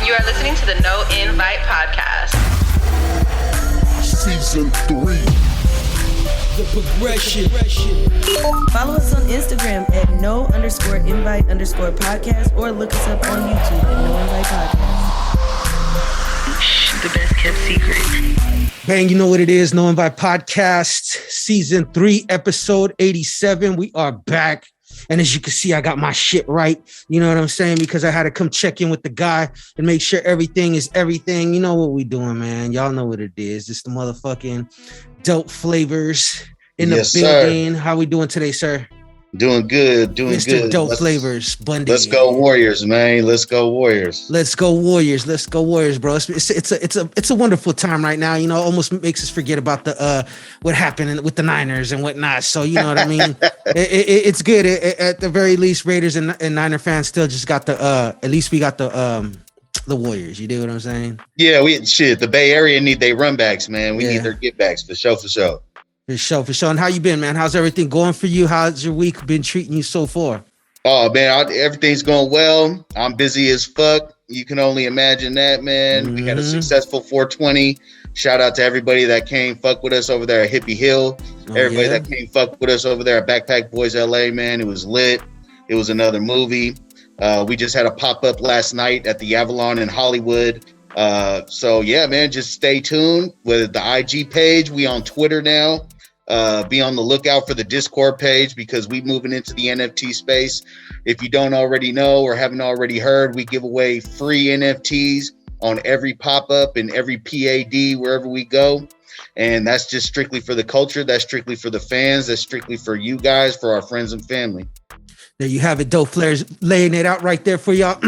You are listening to the No Invite Podcast. Season 3. The progression. Follow us on Instagram at no_invite_podcast or look us up on YouTube at No Invite Podcast. The best kept secret. Bang, you know what it is. No Invite Podcast, Season 3, Episode 87. We are back. And as you can see, I got my shit right. You know what I'm saying? Because I had to come check in with the guy and make sure everything is everything. You know what we doing, man. Y'all know what it is. It's the motherfucking dope flavors in the building. Sir. How we doing today, sir? Doing good, Mr. Dope Flavors, Bundy. Let's go Warriors, man. Let's go Warriors. Let's go Warriors, bro. It's a wonderful time right now. You know, almost makes us forget about the what happened with the Niners and whatnot. So you know what I mean. It's good. At the very least, Raiders and Niner fans still just got the at least we got the Warriors. You do what I'm saying? Yeah, the Bay Area need their run backs, man. We need their get backs for sure. For sure. And how you been, man? How's everything going for you? How's your week been treating you so far? Oh, man, everything's going well. I'm busy as fuck. You can only imagine that, man. Mm-hmm. We had a successful 420. Shout out to everybody that came fuck with us over there at Hippie Hill. Everybody that came fuck with us over there at Backpack Boys LA, man. It was lit. It was another movie. We just had a pop-up last night at the Avalon in Hollywood. So, yeah, man, just stay tuned with the IG page. We on Twitter now. Be on the lookout for the Discord page because we moving into the NFT space. If you don't already know or haven't already heard, we give away free NFTs on every pop-up and every PAD wherever we go. And that's just strictly for the culture. That's strictly for the fans. That's strictly for you guys, for our friends and family. There you have it. Dope Flares laying it out right there for y'all.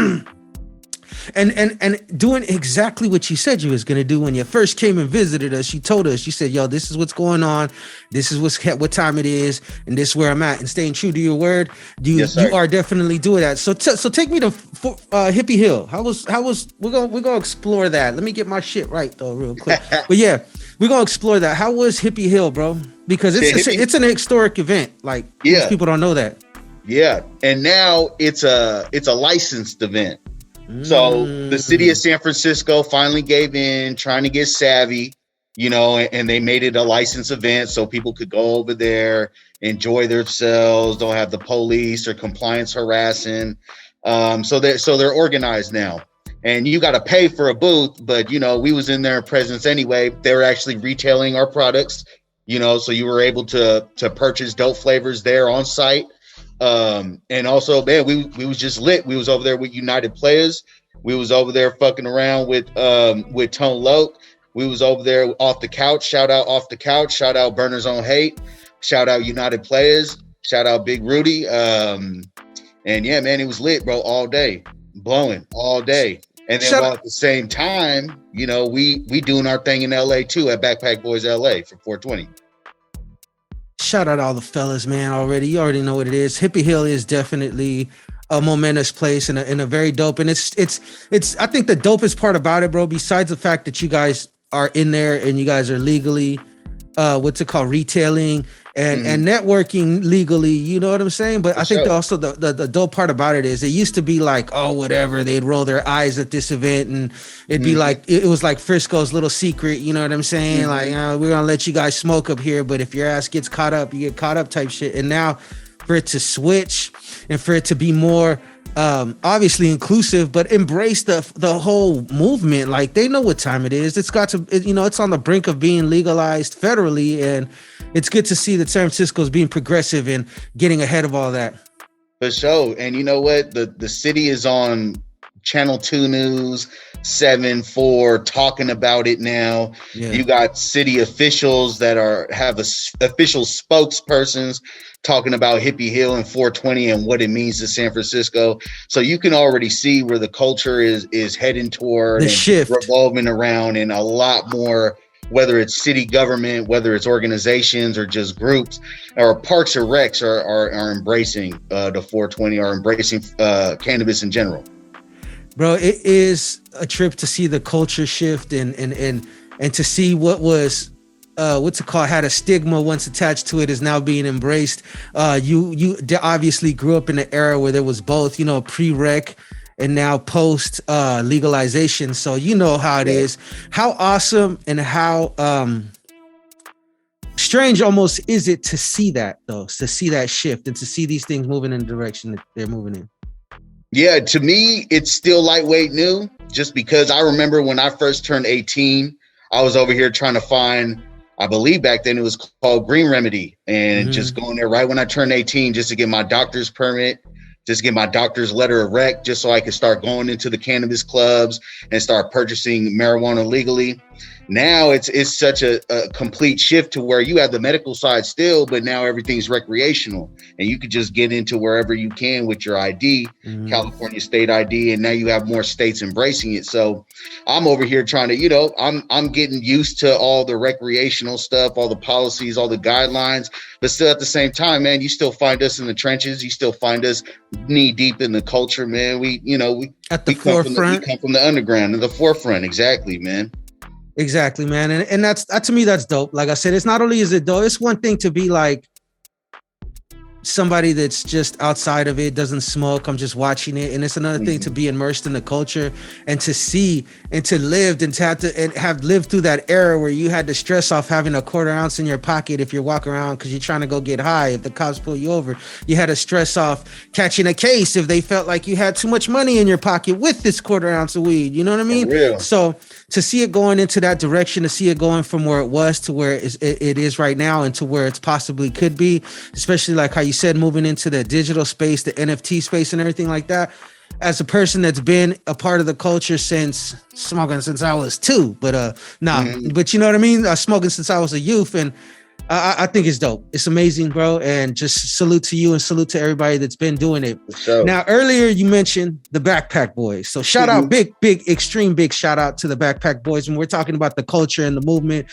And doing exactly what you said you was going to do when you first came and visited us. You told us, you said, yo, this is what's going on. This is what time it is. And this is where I'm at. And staying true to your word, you are definitely doing that. So take me to Hippie Hill. How was we're going to explore that. Let me get my shit right though, real quick. But yeah, we're going to explore that. How was Hippie Hill, bro? Because it's an historic event. Like most people don't know that. Yeah. And now it's a licensed event. So the city of San Francisco finally gave in, trying to get savvy, you know, and they made it a licensed event so people could go over there, enjoy themselves, don't have the police or compliance harassing. So they're organized now. And you got to pay for a booth, but, you know, we was in their presence anyway. They were actually retailing our products, you know, so you were able to purchase dope flavors there on site. And also, man, we was just lit. We was over there with United Players. We was over there fucking around with Tone Loc. We was over there off the couch. Shout out Off the Couch. Shout out Burners on Hate. Shout out United Players. Shout out Big Rudy. And yeah, man, it was lit, bro, all day, blowing all day. And then while at the same time, you know, we doing our thing in LA too at Backpack Boys LA for 420. Shout out all the fellas, man. You already know what it is. Hippie Hill is definitely a momentous place and a very dope. And it's I think the dopest part about it, bro, besides the fact that you guys are in there and you guys are legally retailing and networking legally, you know what I'm saying? But I think also the dope part about it is it used to be like, oh, whatever, they'd roll their eyes at this event and it'd be like, it was like Frisco's little secret, you know what I'm saying? Like, we're gonna let you guys smoke up here, but if your ass gets caught up, you get caught up type shit. And now for it to switch and for it to be more obviously inclusive, but embrace the whole movement. Like they know what time it is. It's got to, it's on the brink of being legalized federally, and it's good to see that San Francisco is being progressive and getting ahead of all that. For sure. And you know what? The city is on Channel 2 News, 7-4 talking about it now. Yeah. You got city officials that have official spokespersons talking about Hippie Hill and 420 and what it means to San Francisco. So you can already see where the culture is heading toward the and shift, revolving around, and a lot more, whether it's city government, whether it's organizations or just groups or parks or recs are embracing the 420, are embracing cannabis in general. Bro, it is a trip to see the culture shift and to see what was had a stigma once attached to it is now being embraced. You obviously grew up in an era where there was both, pre-rec and now post legalization. So you know how it is. How awesome and how strange almost is it to see that, though, to see that shift and to see these things moving in the direction that they're moving in. Yeah, to me, it's still lightweight new, just because I remember when I first turned 18, I was over here trying to find, I believe back then it was called Green Remedy, and just going there right when I turned 18 just to get my doctor's permit, just get my doctor's letter of rec, just so I could start going into the cannabis clubs and start purchasing marijuana legally. Now it's such a complete shift to where you have the medical side still, but now everything's recreational, and you could just get into wherever you can with your ID, California state ID, and now you have more states embracing it. So I'm over here trying to, I'm getting used to all the recreational stuff, all the policies, all the guidelines, but still at the same time, man, you still find us in the trenches. You still find us knee deep in the culture, man. We at the forefront. We come from the underground, in the forefront. Exactly, man. Exactly, man. And that's to me, that's dope. Like I said, it's not only is it dope, it's one thing to be like somebody that's just outside of it, doesn't smoke, I'm just watching it. And it's another thing to be immersed in the culture and to see and to live and to have lived through that era where you had to stress off having a quarter ounce in your pocket if you're walking around because you're trying to go get high. If the cops pull you over, you had to stress off catching a case if they felt like you had too much money in your pocket with this quarter ounce of weed. You know what I mean? So to see it going into that direction, to see it going from where it was to where it is right now and to where it's possibly could be, especially like how you said, moving into the digital space, the NFT space and everything like that. As a person that's been a part of the culture since I was 2, but but you know what I mean? Smoking since I was a youth, and I think it's dope. It's amazing, bro. And just salute to you and salute to everybody that's been doing it. Sure. Now, earlier you mentioned the Backpack Boys. So shout out, big, extreme big shout out to the Backpack Boys. When we're talking about the culture and the movement,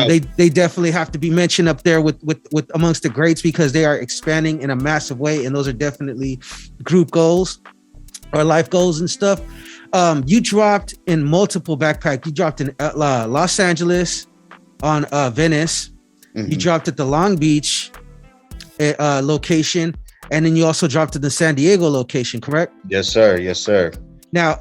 they definitely have to be mentioned up there with amongst the greats because they are expanding in a massive way. And those are definitely group goals or life goals and stuff. You dropped in multiple Backpack. You dropped in Los Angeles, on Venice. You dropped at the Long Beach location, and then you also dropped at the San Diego location, correct? Yes, sir. Yes, sir. Now,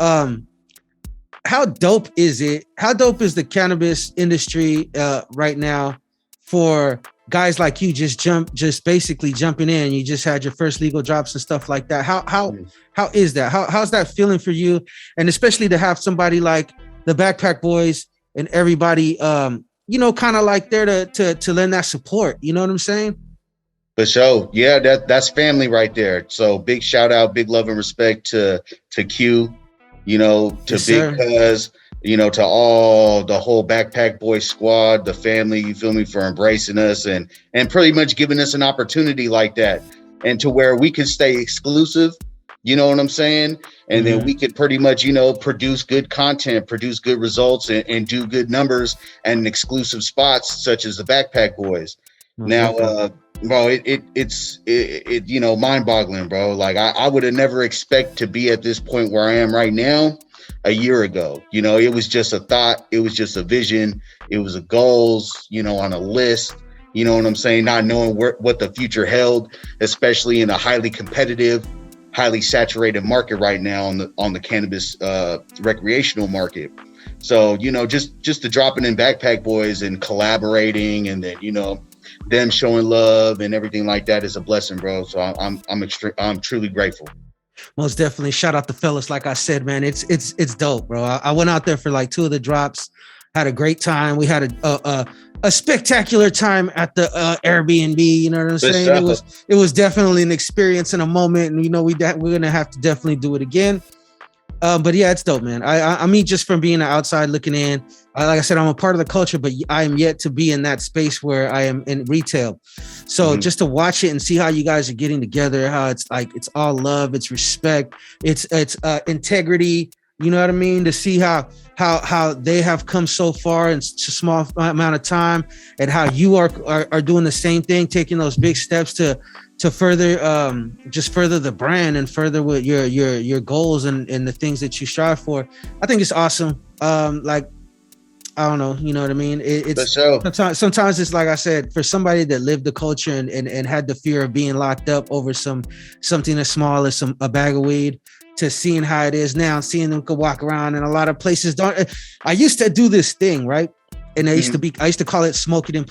how dope is it? How dope is the cannabis industry right now for guys like you just basically jumping in? You just had your first legal drops and stuff like that. How is that? How's that feeling for you? And especially to have somebody like the Backpack Boys and everybody kind of like there to lend that support. You know what I'm saying? For sure. Yeah, that's family right there. So big shout out, big love and respect to Q, to yes, Big Cuz, to all the whole Backpack Boys squad, the family, you feel me, for embracing us and pretty much giving us an opportunity like that. And to where we can stay exclusive, you know what I'm saying? And then we could pretty much, produce good content, produce good results and do good numbers and exclusive spots such as the Backpack Boys. Now, bro, it's mind boggling, bro. Like I would have never expect to be at this point where I am right now a year ago. It was just a thought. It was just a vision. It was a goals, on a list. You know what I'm saying? Not knowing what the future held, especially in a highly competitive, highly saturated market right now on the cannabis recreational market. So just the dropping in Backpack Boys and collaborating, and then them showing love and everything like that is a blessing, bro. So I'm truly grateful. Most definitely. Shout out the fellas. Like I said, man, it's dope, bro. I went out there for like 2 of the drops, had a great time. We had a spectacular time at the Airbnb. You know what I'm saying? It was definitely an experience and a moment, and we're gonna have to definitely do it again. But yeah, it's dope, man. I mean, just from being outside looking in, like I said, I'm a part of the culture, but I am yet to be in that space where I am in retail. So just to watch it and see how you guys are getting together, how it's like it's all love, it's respect, it's integrity. You know what I mean? To see how they have come so far in such a small amount of time, and how you are doing the same thing, taking those big steps to further further the brand and further with your goals and the things that you strive for. I think it's awesome. I don't know, you know what I mean? It's sometimes it's like I said, for somebody that lived the culture and had the fear of being locked up over something as small as a bag of weed, to seeing how it is now, seeing them go walk around, and a lot of places don't. I used to do this thing, right? And I used to call it smoking in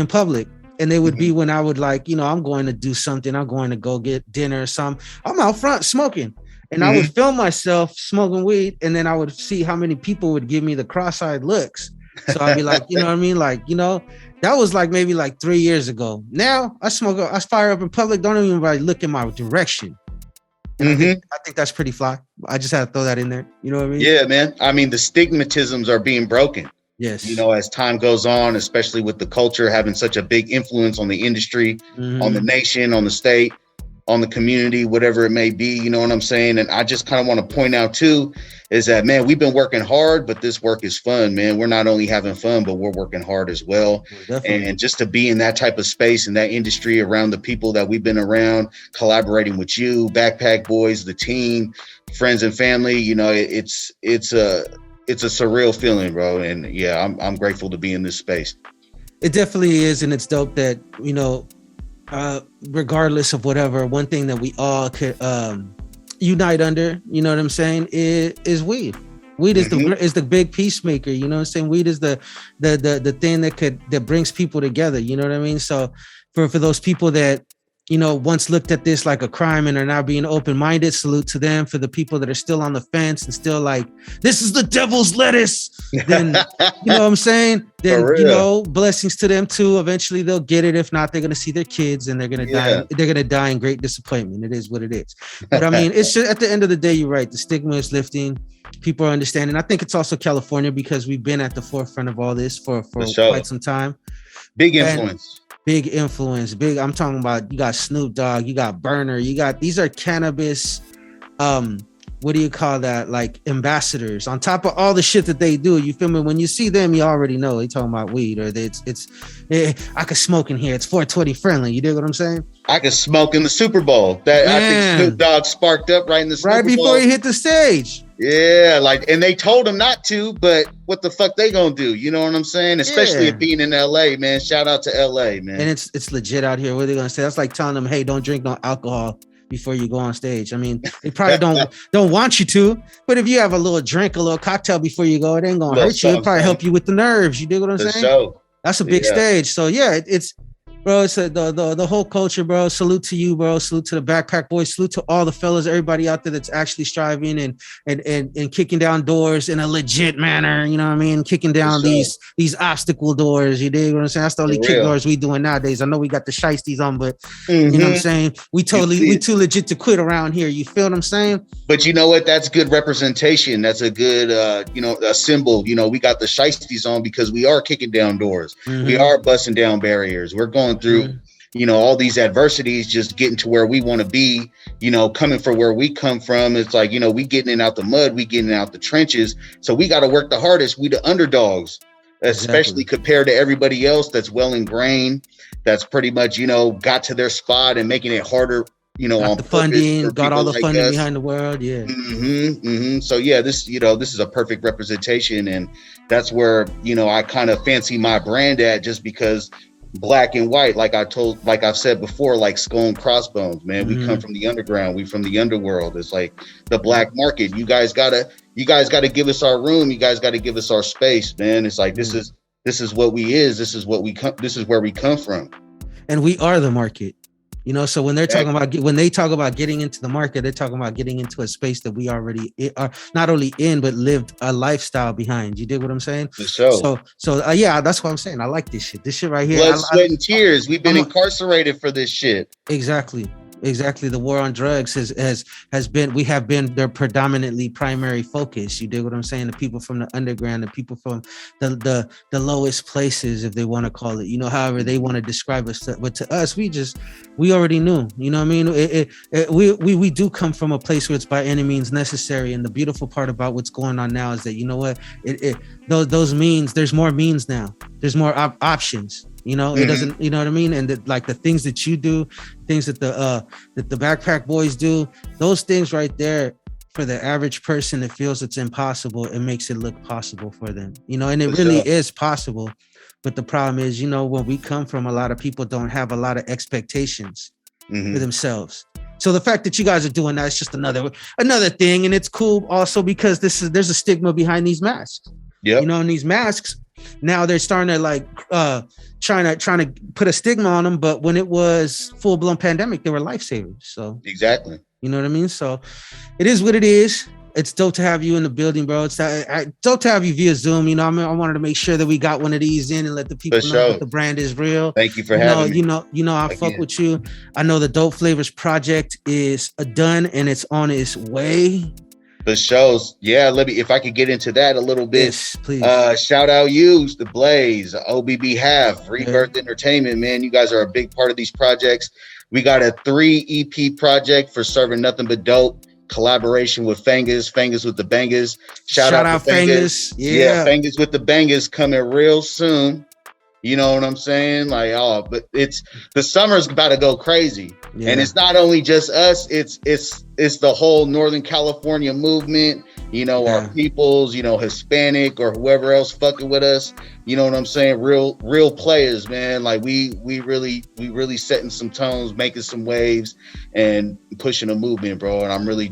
public. And they would be when I would like, I'm going to do something. I'm going to go get dinner or something. I'm out front smoking. And I would film myself smoking weed. And then I would see how many people would give me the cross-eyed looks. So I'd be like, you know what I mean? Like, that was like maybe like 3 years ago. Now I fire up in public. Don't even like look in my direction. I think that's pretty fly. I just had to throw that in there. You know what I mean? Yeah, man. I mean, the stigmatisms are being broken. Yes. As time goes on, especially with the culture having such a big influence on the industry, on the nation, on the state, on the community, whatever it may be, you know what I'm saying? And I just kind of want to point out too, is that, man, we've been working hard, but this work is fun, man. We're not only having fun, but we're working hard as well. And just to be in that type of space, in that industry, around the people that we've been around, collaborating with you, Backpack Boys, the team, friends and family, it's a surreal feeling, bro. And yeah, I'm grateful to be in this space. It definitely is. And it's dope that, regardless of whatever, one thing that we all could unite under, you know what I'm saying, is weed. Weed is the big peacemaker, you know what I'm saying? Weed is the thing that brings people together, you know what I mean? So for those people that, once looked at this like a crime and are now being open-minded, salute to them. For the people that are still on the fence and still like, this is the devil's lettuce, then, you know what I'm saying? Then, blessings to them too. Eventually they'll get it. If not, they're going to see their kids and they're going to die. They're going to die in great disappointment. It is what it is. But I mean, it's just, at the end of the day, you're right. The stigma is lifting. People are understanding. I think it's also California because we've been at the forefront of all this for quite some time. Big influence. Big influence. I'm talking about, you got Snoop Dogg, you got Burner, these are cannabis, what do you call that? Like ambassadors on top of all the shit that they do. You feel me? When you see them, you already know they talking about weed, or I could smoke in here. It's 420 friendly. You dig what I'm saying? I could smoke in the Super Bowl. I think Snoop Dogg sparked up right in the Super Bowl. Right before he hit the stage. Yeah, and they told him not to, but what the fuck they gonna do? You know what I'm saying? Especially it being in LA, man. Shout out to LA, man. And it's legit out here. What are they gonna say? That's like telling them, hey, don't drink no alcohol before you go on stage. I mean, they probably don't want you to, but if you have a little drink, a little cocktail before you go, it ain't gonna hurt you. It'll probably help you with the nerves. You dig what I'm saying? That's a big stage. So yeah, it's bro, it's the whole culture, bro. Salute to you, bro. Salute to the Backpack Boys. Salute to all the fellas, everybody out there that's actually striving and kicking down doors in a legit manner. You know what I mean? Kicking down these obstacle doors. You dig what I'm saying? That's the only kick doors we doing nowadays. I know we got the shiesties on, but you know what I'm saying? We too legit to quit around here. You feel what I'm saying? But you know what? That's good representation. That's a good, a symbol. We got the shiesties on because we are kicking down doors. We are busting down barriers. We're going through all these adversities, just getting to where we want to be, coming from where we come from. It's like, we getting out the mud, we getting out the trenches. So we got to work the hardest. We the underdogs, especially compared to everybody else that's well ingrained, that's pretty much, got to their spot and making it harder, got on the funding, got all the funding behind the world. Yeah. So yeah, this is a perfect representation. And that's where, I kind of fancy my brand at, just because black and white, like I've said before, like skull and crossbones, man. We come from the underground. We from the underworld. It's like the black market. You guys gotta give us our room. You guys gotta give us our space, man. It's like this is what we is. This is where we come from. And we are the market. So when they're talking about, when they talk about getting into the market, they're talking about getting into a space that we already are not only in, but lived a lifestyle behind. You dig what I'm saying? So yeah, that's what I'm saying. I like this shit. This shit right here. Blood, sweat, and tears. We've been incarcerated for this shit. Exactly. The war on drugs has been, we have been their predominantly primary focus. You dig what I'm saying? The people from the underground, the people from the lowest places, if they want to call it, however they want to describe us. But to us, we already knew, you know what I mean? We do come from a place where it's by any means necessary. And the beautiful part about what's going on now is that, you know what, those means, there's more means now. There's more options. It doesn't, you know what I mean? And the things that you do, things that the Backpack Boys do, those things right there, for the average person that feels it's impossible, it makes it look possible for them, and it really is possible. But the problem is, when we come from, a lot of people don't have a lot of expectations for themselves. So the fact that you guys are doing that is just another thing, and it's cool also because there's a stigma behind these masks. Yeah, you know, and these masks now they're starting to like trying to put a stigma on them, but when it was full blown pandemic, they were lifesavers. So exactly, you know what I mean. So it is what it is. It's dope to have you in the building, bro. It's dope to have you via Zoom. You know, I wanted to make sure that we got one of these in and let the people know that the brand is real. Thank you for having me. You know, I fuck with you. I know the Dope Flavors project is done and it's on its way. The shows, yeah. If I could get into that a little bit. Yes, please. Shout out you, The Blaze, OBB Half, RiBirth Entertainment, man. You guys are a big part of these projects. We got a 3 EP project for Serving Nothing But Dope. Collaboration with Fangers with the Bangers. Shout out to Fangers. Yeah, Fangers with the Bangers coming real soon. You know what I'm saying? Like, but the summer's about to go crazy. Yeah. And it's not only just us, it's the whole Northern California movement, you know, our peoples, you know, Hispanic or whoever else fucking with us. You know what I'm saying? Real players, man. Like we really setting some tones, making some waves and pushing a movement, bro. And I'm really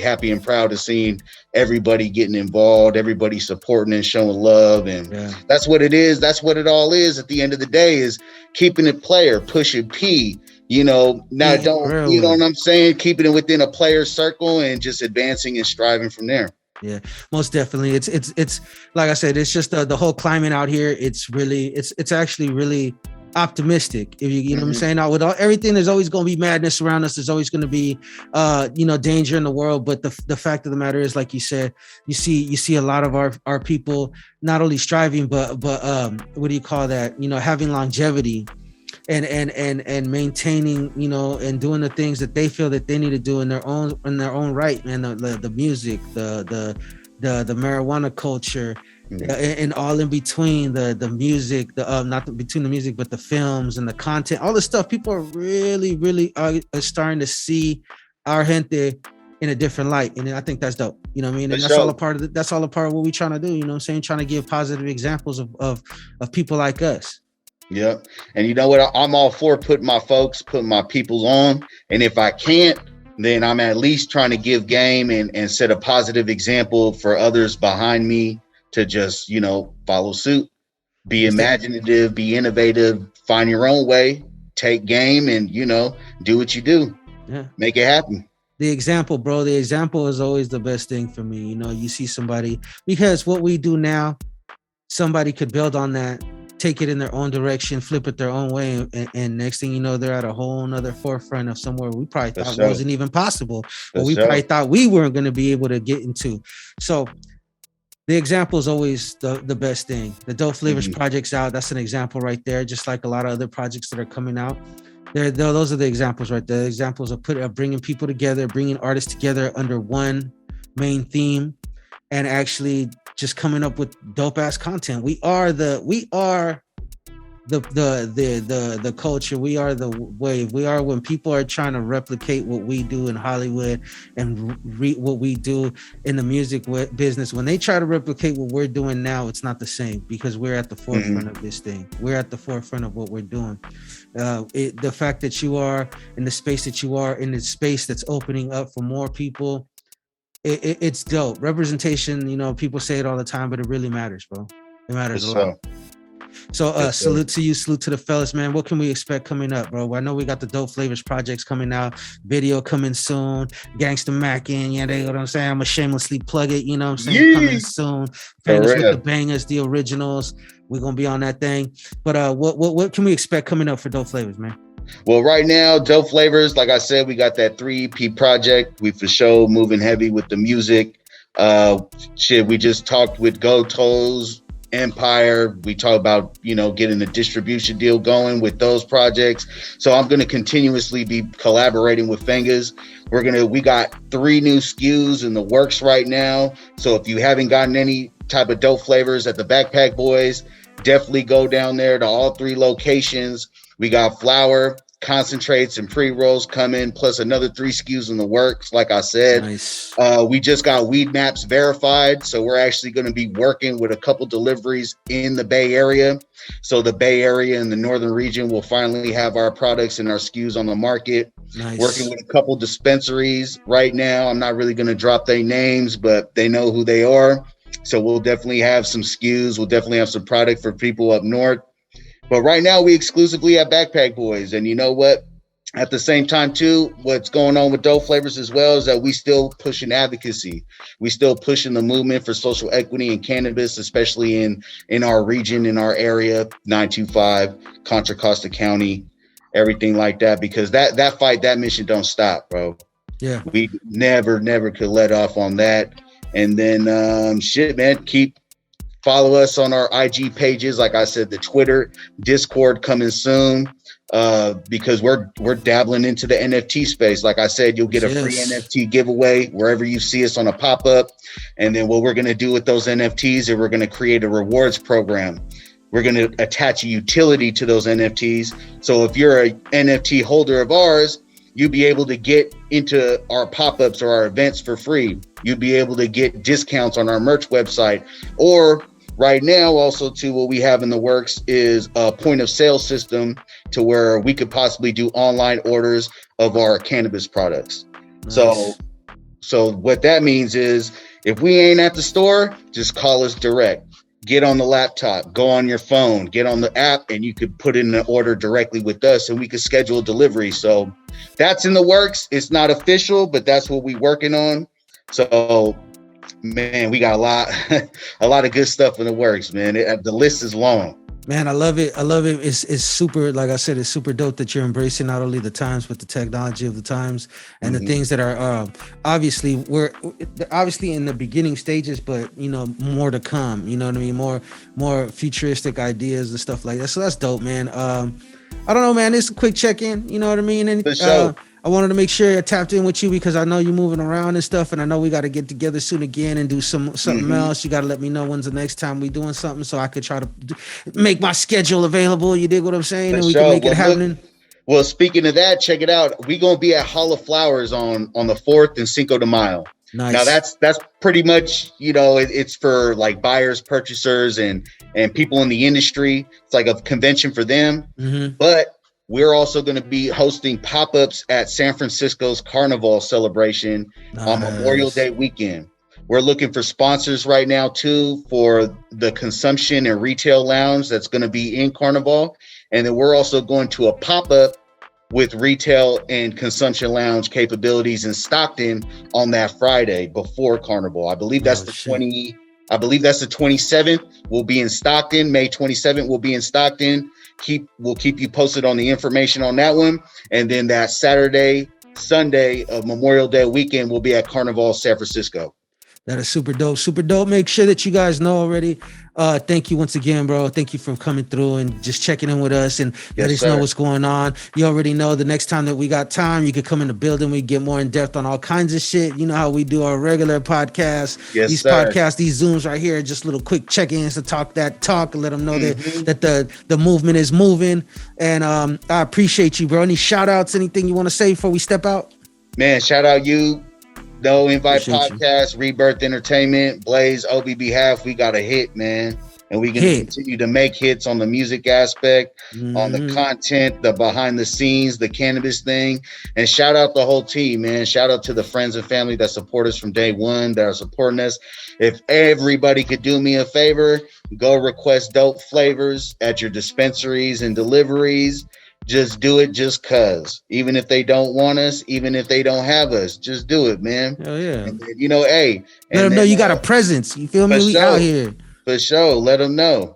happy and proud of seeing everybody getting involved, everybody supporting and showing love. And that's what it is. That's what it all is at the end of the day, is keeping it player, pushing P, you know, you know what I'm saying? Keeping it within a player circle and just advancing and striving from there. Yeah, most definitely. It's like I said, it's just the whole climate out here. It's actually really optimistic. If you know what I'm saying? Now with everything, there's always going to be madness around us. There's always going to be danger in the world. But the fact of the matter is, like you said, you see a lot of our people not only striving, but what do you call that? You know, having longevity. And maintaining, you know, and doing the things that they feel that they need to do in their own right, man. The music, the marijuana culture, and all in between, the music, not between the music, but the films and the content, all the stuff. People are really are starting to see our gente in a different light, and I think that's dope. You know what I mean? And that's all a part of that's all a part of what we're trying to do. You know what I'm saying? Trying to give positive examples of people like us. Yep. And you know what? I'm all for putting my peoples on. And if I can't, then I'm at least trying to give game and set a positive example for others behind me to just, you know, follow suit, be imaginative, be innovative, find your own way, take game and, you know, do what you do. Yeah. Make it happen. The example, bro, the example is always the best thing for me. You know, you see somebody, because what we do now, somebody could build on that, take it in their own direction, flip it their own way, and next thing you know, they're at a whole nother forefront of somewhere we probably thought wasn't even possible, or we probably thought we weren't going to be able to get into. So the example is always the best thing. The Dope Flavors project's out. That's an example right there, just like a lot of other projects that are coming out. Those are the examples right there. The examples of bringing people together, bringing artists together under one main theme, and actually just coming up with dope ass content. We are the culture. We are the wave. We are when people are trying to replicate what we do in Hollywood and what we do in the music business. When they try to replicate what we're doing now, it's not the same, because we're at the forefront of this thing. We're at the forefront of what we're doing. The fact that you are in the space that you are in, the space that's opening up for more people, it's dope. Representation, you know, people say it all the time, but it really matters, bro. It matters a lot. So salute to you, salute to the fellas, man. What can we expect coming up, bro? I know we got the Dope Flavors projects coming out, video coming soon, Gangsta Mac in, you know what I'm saying? I'm gonna shamelessly plug it, you know what I'm saying? Coming soon. Fangers with the Bangers, the originals. We're gonna be on that thing. But what can we expect coming up for Dope Flavors, man? Well, right now, Dope Flavors, like I said, we got that 3 EP project. We for sure moving heavy with the music. We just talked with Go Toes, Empire. We talk about, you know, getting a distribution deal going with those projects. So I'm going to continuously be collaborating with Fingers. We got 3 new SKUs in the works right now. So if you haven't gotten any type of Dope Flavors at the Backpack Boys, definitely go down there to all 3 locations. We got flower, concentrates, and pre-rolls coming, plus another 3 SKUs in the works. Like I said, nice. We just got weed maps verified. So we're actually going to be working with a couple deliveries in the Bay Area. So the Bay Area and the Northern region will finally have our products and our SKUs on the market. Nice. Working with a couple dispensaries right now. I'm not really going to drop their names, but they know who they are. So we'll definitely have some SKUs. We'll definitely have some product for people up north. But right now we exclusively have Backpack Boys. And you know what? At the same time, too, what's going on with Dope Flavors as well is that we still pushing advocacy. We still pushing the movement for social equity and cannabis, especially in our region, in our area, 925, Contra Costa County, everything like that, because that fight, that mission don't stop, bro. Yeah. We never could let off on that. And then, man, follow us on our IG pages. Like I said, the Twitter, Discord coming soon. Because we're dabbling into the NFT space. Like I said, you'll get a free NFT giveaway wherever you see us on a pop-up. And then what we're going to do with those NFTs is we're going to create a rewards program. We're going to attach a utility to those NFTs. So if you're an NFT holder of ours, you'll be able to get into our pop-ups or our events for free. You'll be able to get discounts on our merch website. Or right now, also, too, what we have in the works is a point of sale system to where we could possibly do online orders of our cannabis products. Nice. So what that means is if we ain't at the store, just call us direct. Get on the laptop, go on your phone, get on the app, and you could put in an order directly with us and we could schedule delivery. So that's in the works. It's not official, but that's what we're working on. So man, we got a lot of good stuff in the works, man. The list is long. Man, I love it. It's super, like I said, it's super dope that you're embracing not only the times, but the technology of the times and the things that are obviously we're obviously in the beginning stages, but you know, more to come. You know what I mean? More futuristic ideas and stuff like that. So that's dope, man. I don't know, man. It's a quick check-in. You know what I mean? And for sure. I wanted to make sure I tapped in with you because I know you're moving around and stuff, and I know we got to get together soon again and do something else. You got to let me know when's the next time we doing something so I could try to make my schedule available. You dig what I'm saying? And we can make it happening. Well, speaking of that, check it out. We're going to be at Hall of Flowers on the 4th and Cinco de Mayo. Nice. Now that's pretty much, you know, it's for like buyers, purchasers, and people in the industry. It's like a convention for them, but we're also going to be hosting pop-ups at San Francisco's Carnival celebration on Memorial Day weekend. We're looking for sponsors right now, too, for the consumption and retail lounge that's going to be in Carnival. And then we're also going to a pop-up with retail and consumption lounge capabilities in Stockton on that Friday before Carnival. I believe that's the 27th. We'll be in Stockton. May 27th, we'll be in Stockton. We'll keep you posted on the information on that one. And then that Saturday, Sunday of Memorial Day weekend, we'll be at Carnival San Francisco. That is super dope. Super dope. Make sure that you guys know already. Thank you once again, bro. Thank you for coming through and just checking in with us and let us know what's going on. You already know the next time that we got time, you could come in the building. We get more in depth on all kinds of shit. You know how we do our regular podcasts. These podcasts, these Zooms right here, just little quick check-ins to talk and let them know that the movement is moving. And I appreciate you, bro. Any shout outs, anything you want to say before we step out? Man, shout out you. No Invite Podcast, RiBirth Entertainment, Blaze, OBB Half. We got a hit, man. And we're going to continue to make hits on the music aspect, on the content, the behind the scenes, the cannabis thing. And shout out the whole team, man. Shout out to the friends and family that support us from day one, that are supporting us. If everybody could do me a favor, go request Dope Flavors at your dispensaries and deliveries. Just do it just cause. Even if they don't want us, even if they don't have us, just do it, man. Hell yeah. And then, you know, hey. Let them know you got a presence. You feel me? We out here. For sure. Let them know.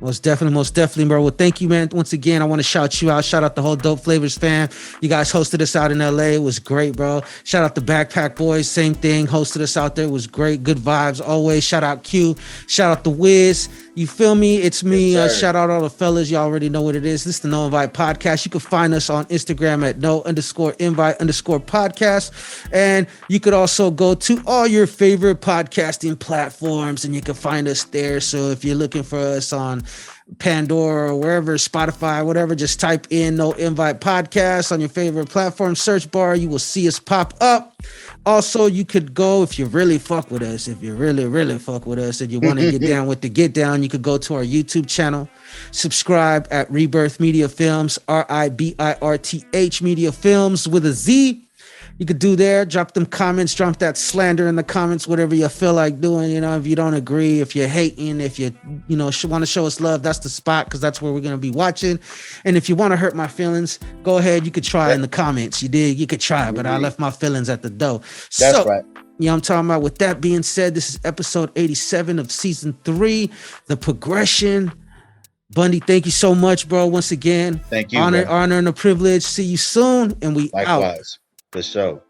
Most definitely, bro. Well, thank you, man. Once again, I want to shout you out. Shout out the whole Dope Flavors fam. You guys hosted us out in LA. It was great, bro. Shout out the Backpack Boys. Same thing. Hosted us out there. It was great. Good vibes always. Shout out Q. Shout out the Wiz. You feel me? It's me. Shout out all the fellas. You already know what it is. This is the No Invite Podcast. You can find us on Instagram at no_invite_podcast. And you could also go to all your favorite podcasting platforms and you can find us there. So if you're looking for us on Pandora or wherever, Spotify, whatever, just type in No Invite Podcast on your favorite platform search bar. You will see us pop up. Also, you could go, if you really fuck with us, if you really fuck with us and you want to get down with the get down, you could go to our YouTube channel. Subscribe at RiBirth Media Films, RiBirth Media Films with a Z. You could do there. Drop them comments. Drop that slander in the comments. Whatever you feel like doing. You know, if you don't agree, if you're hating, if you want to show us love, that's the spot because that's where we're gonna be watching. And if you want to hurt my feelings, go ahead. You could try in the comments. You could try, but I left my feelings at the door. That's right. You know what I'm talking about? With that being said, this is episode 87 of season 3, The Progression. Bundy, thank you so much, bro. Once again, thank you. Honor and a privilege. See you soon, and we likewise. out. For sure.